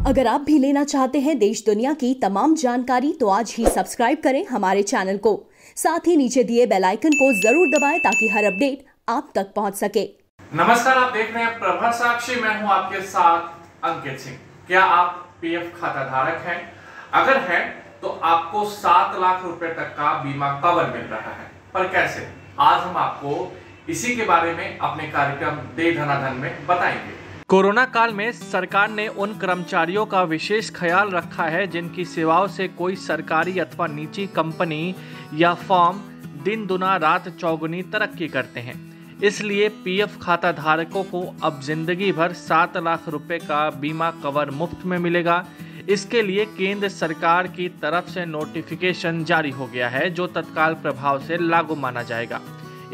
अगर आप भी लेना चाहते हैं देश दुनिया की तमाम जानकारी तो आज ही सब्सक्राइब करें हमारे चैनल को। साथ ही नीचे दिए बेल आइकन को जरूर दबाएं ताकि हर अपडेट आप तक पहुंच सके। नमस्कार, आप देख रहे हैं प्रभार साक्षी। मैं हूं आपके साथ अंकित सिंह। क्या आप पीएफ खाता धारक हैं? अगर हैं तो आपको 7 लाख रुपए तक का बीमा कवर मिल रहा है, पर कैसे? आज हम आपको इसी के बारे में अपने कार्यक्रम दे धनाधन में बताएंगे। कोरोना काल में सरकार ने उन कर्मचारियों का विशेष ख्याल रखा है जिनकी सेवाओं से कोई सरकारी अथवा निजी कंपनी या फर्म दिन दुना रात चौगुनी तरक्की करते हैं। इसलिए पीएफ खाता धारकों को अब जिंदगी भर 7 लाख रुपए का बीमा कवर मुफ्त में मिलेगा। इसके लिए केंद्र सरकार की तरफ से नोटिफिकेशन जारी हो गया है जो तत्काल प्रभाव से लागू माना जाएगा।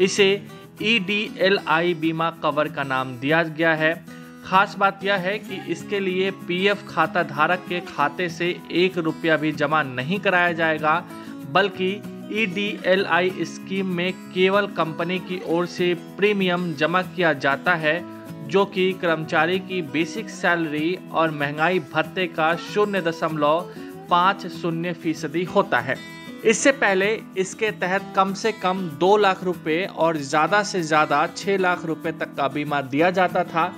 इसे EDLI बीमा कवर का नाम दिया गया है। खास बात यह है कि इसके लिए पीएफ खाता धारक के खाते से 1 रुपया भी जमा नहीं कराया जाएगा, बल्कि EDLI स्कीम में केवल कंपनी की ओर से प्रीमियम जमा किया जाता है, जो कि कर्मचारी की बेसिक सैलरी और महंगाई भत्ते का 0.50% होता है। इससे पहले इसके तहत कम से कम 2 लाख रुपए और ज़्यादा से ज़्यादा 6 लाख रुपए तक का बीमा दिया जाता था,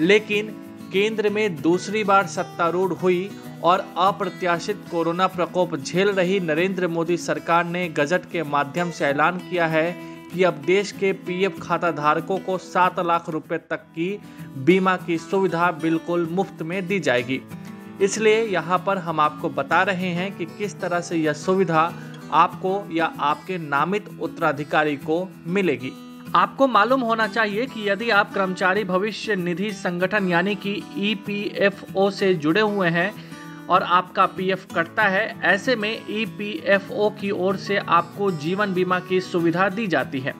लेकिन केंद्र में दूसरी बार सत्तारूढ़ हुई और अप्रत्याशित कोरोना प्रकोप झेल रही नरेंद्र मोदी सरकार ने गजट के माध्यम से ऐलान किया है कि अब देश के पीएफ खाता धारकों को 7 लाख रुपए तक की बीमा की सुविधा बिल्कुल मुफ्त में दी जाएगी। इसलिए यहाँ पर हम आपको बता रहे हैं कि किस तरह से यह सुविधा आपको या आपके नामित उत्तराधिकारी को मिलेगी। आपको मालूम होना चाहिए कि यदि आप कर्मचारी भविष्य निधि संगठन यानी कि EPFO से जुड़े हुए हैं और आपका पीएफ कटता है, ऐसे में EPFO की ओर से आपको जीवन बीमा की सुविधा दी जाती है।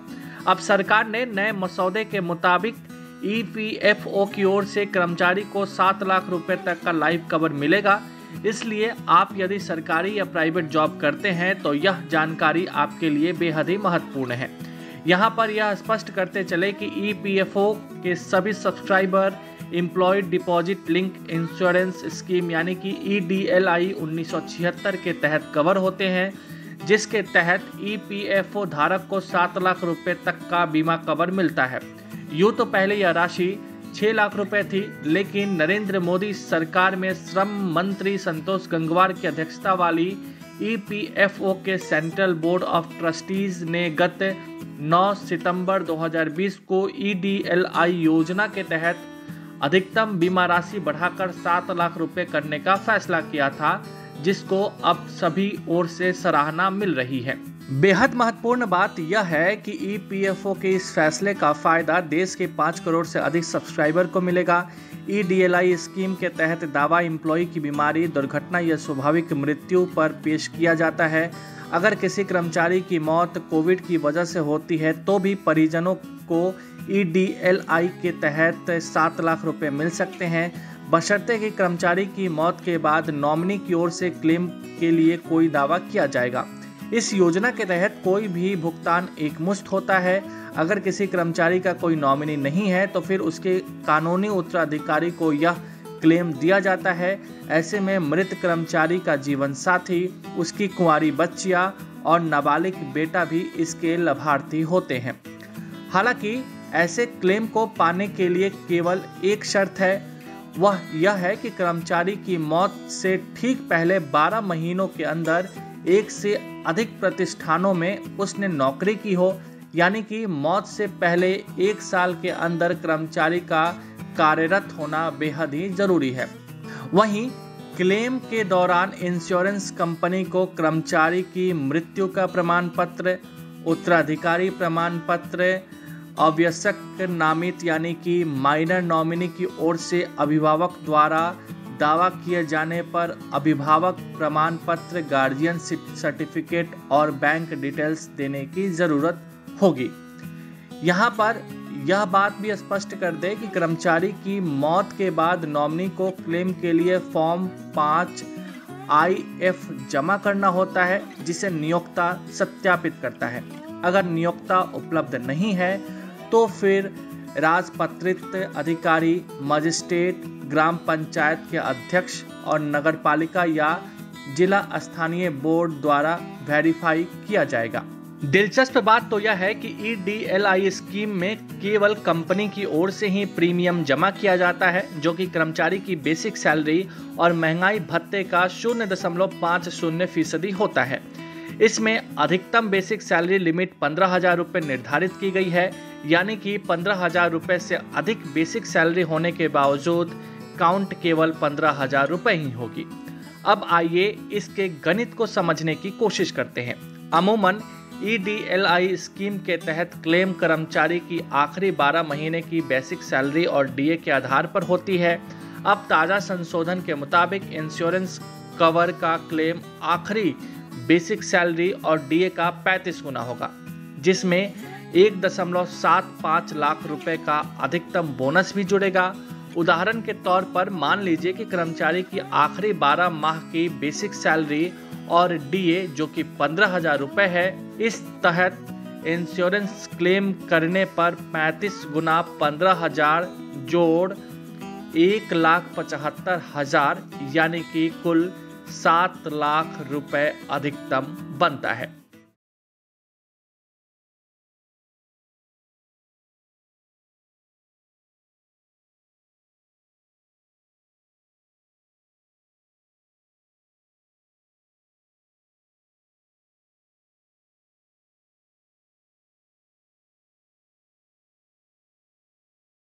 अब सरकार ने नए मसौदे के मुताबिक EPFO की ओर से कर्मचारी को 7 लाख रुपए तक का लाइफ कवर मिलेगा। इसलिए आप यदि सरकारी या प्राइवेट जॉब करते हैं तो यह जानकारी आपके लिए बेहद ही महत्वपूर्ण है। यहाँ पर यह स्पष्ट करते चले कि EPFO के सभी subscriber employed deposit link insurance scheme यानी कि EDLI 1976 के तहत कवर होते हैं, जिसके तहत EPFO धारक को 7 लाख रुपए तक का बीमा कवर मिलता है। यूँ तो पहले यह राशि 6 लाख रुपए थी, लेकिन नरेंद्र मोदी सरकार में श्रम मंत्री संतोष गंगवार की अध्यक्षता वाली EPFO के सेंट्रल बोर्ड ऑफ ट्रस्टीज ने गत 9 सितंबर 2020 को EDLI योजना के तहत अधिकतम बीमा राशि बढ़ाकर 7 लाख रुपए करने का फैसला किया था, जिसको अब सभी ओर से सराहना मिल रही है। बेहद महत्वपूर्ण बात यह है कि EPFO के इस फैसले का फायदा देश के 5 करोड़ से अधिक सब्सक्राइबर को मिलेगा। EDLI स्कीम के तहत दावा एम्प्लॉय की बीमारी, दुर्घटना या स्वाभाविक मृत्यु पर पेश किया जाता है। अगर किसी कर्मचारी की मौत कोविड की वजह से होती है तो भी परिजनों को EDLI के तहत 7 लाख रुपए मिल सकते हैं, बशर्ते कि कर्मचारी की मौत के बाद नॉमिनी की ओर से क्लेम के लिए कोई दावा किया जाएगा। इस योजना के तहत कोई भी भुगतान एकमुश्त होता है। अगर किसी कर्मचारी का कोई नॉमिनी नहीं है तो फिर उसके कानूनी उत्तराधिकारी को यह क्लेम दिया जाता है। ऐसे में मृत कर्मचारी का जीवन साथी, उसकी कुंवारी बच्चियां और नाबालिग बेटा भी इसके लाभार्थी होते हैं। हालांकि ऐसे क्लेम को पाने के लिए केवल एक शर्त है, वह यह है कि कर्मचारी की मौत से ठीक पहले 12 महीनों के अंदर 1 से अधिक प्रतिष्ठानों में उसने नौकरी की हो, यानी कि मौत से पहले 1 साल के अंदर कर्मचारी का कार्यरत होना बेहद ही जरूरी है। वहीं क्लेम के दौरान इंश्योरेंस कंपनी को कर्मचारी की मृत्यु का प्रमाण पत्र, उत्तराधिकारी प्रमाण पत्र, अवयस्क नामित यानी कि माइनर नॉमिनी की ओर से अभिभावक द्वारा दावा किए जाने पर अभिभावक प्रमाण पत्र, गार्जियन सर्टिफिकेट और बैंक डिटेल्स देने की जरूरत होगी। यहाँ पर यह बात भी स्पष्ट कर दे कि कर्मचारी की मौत के बाद नॉमिनी को क्लेम के लिए फॉर्म 5IF जमा करना होता है, जिसे नियोक्ता सत्यापित करता है। अगर नियोक्ता उपलब्ध नहीं है तो फिर राजपत्रित अधिकारी, मजिस्ट्रेट, ग्राम पंचायत के अध्यक्ष और नगरपालिका या जिला स्थानीय बोर्ड द्वारा वेरीफाई किया जाएगा। दिलचस्प बात तो यह है कि EDLI स्कीम में केवल कंपनी की ओर से ही प्रीमियम जमा किया जाता है, जो कि कर्मचारी की बेसिक सैलरी और महंगाई भत्ते का 0.50% होता है। इसमें अधिकतम बेसिक सैलरी लिमिट 15,000 रुपये निर्धारित की गई है, यानी कि 15,000 रुपये से अधिक बेसिक सैलरी होने के बावजूद काउंट केवल 15,000 रुपये ही होगी। अब आइए इसके गणित को समझने की कोशिश करते हैं। अमूमन EDLI स्कीम के तहत क्लेम कर्मचारी की आखिरी 12 महीने की बेसिक सैलरी और DA के आधार पर होती है। अब ताज़ा संशोधन के मुताबिक इंश्योरेंस कवर का क्लेम आखिरी बेसिक सैलरी और DA का 35 गुना होगा, जिसमें 1.75 लाख रुपए का अधिकतम बोनस भी जुड़ेगा। उदाहरण के तौर पर मान लीजिए कि कर्मचारी की आखिरी 12 माह की बेसिक सैलरी और DA जो कि 15,000 रुपये है, इस तहत इंश्योरेंस क्लेम करने पर 35 गुना 15,000 जोड़ 1,75,000 यानी कि कुल 7 लाख रुपए अधिकतम बनता है।